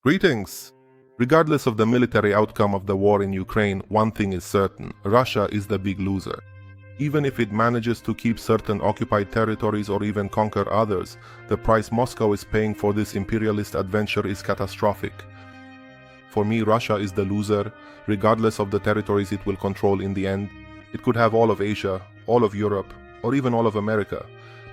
Greetings! Regardless of the military outcome of the war in Ukraine, one thing is certain: Russia is the big loser. Even if it manages to keep certain occupied territories or even conquer others, the price Moscow is paying for this imperialist adventure is catastrophic. For me, Russia is the loser, regardless of the territories it will control in the end. It could have all of Asia, all of Europe, or even all of America.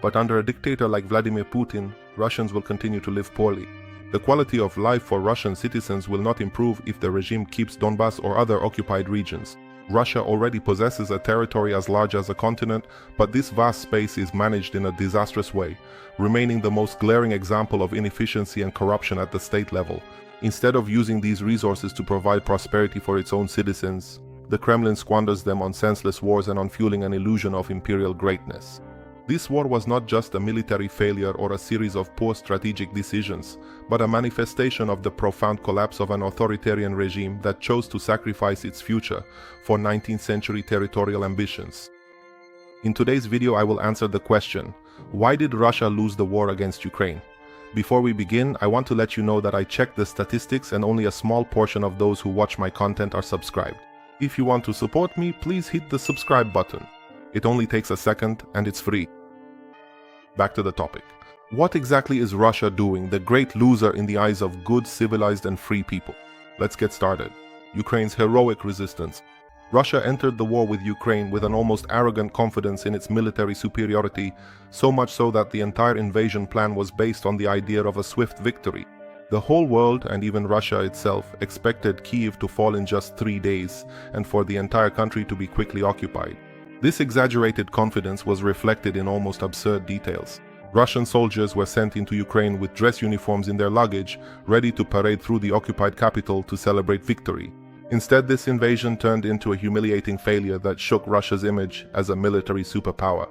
But under a dictator like Vladimir Putin, Russians will continue to live poorly. The quality of life for Russian citizens will not improve if the regime keeps Donbas or other occupied regions. Russia already possesses a territory as large as a continent, but this vast space is managed in a disastrous way, remaining the most glaring example of inefficiency and corruption at the state level. Instead of using these resources to provide prosperity for its own citizens, the Kremlin squanders them on senseless wars and on fueling an illusion of imperial greatness. This war was not just a military failure or a series of poor strategic decisions, but a manifestation of the profound collapse of an authoritarian regime that chose to sacrifice its future for 19th century territorial ambitions. In today's video, I will answer the question: why did Russia lose the war against Ukraine? Before we begin, I want to let you know that I checked the statistics and only a small portion of those who watch my content are subscribed. If you want to support me, please hit the subscribe button. It only takes a second and it's free. Back to the topic. What exactly is Russia doing, the great loser in the eyes of good, civilized and free people? Let's get started. Ukraine's heroic resistance. Russia entered the war with Ukraine with an almost arrogant confidence in its military superiority, so much so that the entire invasion plan was based on the idea of a swift victory. The whole world, and even Russia itself, expected Kyiv to fall in just 3 days, and for the entire country to be quickly occupied. This exaggerated confidence was reflected in almost absurd details. Russian soldiers were sent into Ukraine with dress uniforms in their luggage, ready to parade through the occupied capital to celebrate victory. Instead, this invasion turned into a humiliating failure that shook Russia's image as a military superpower.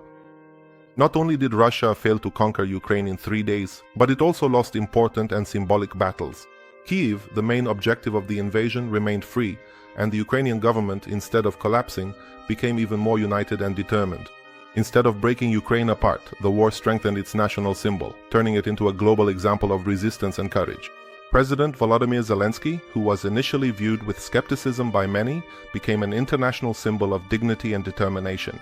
Not only did Russia fail to conquer Ukraine in 3 days, but it also lost important and symbolic battles. Kyiv, the main objective of the invasion, remained free, and the Ukrainian government, instead of collapsing, became even more united and determined. Instead of breaking Ukraine apart, the war strengthened its national symbol, turning it into a global example of resistance and courage. President Volodymyr Zelensky, who was initially viewed with skepticism by many, became an international symbol of dignity and determination.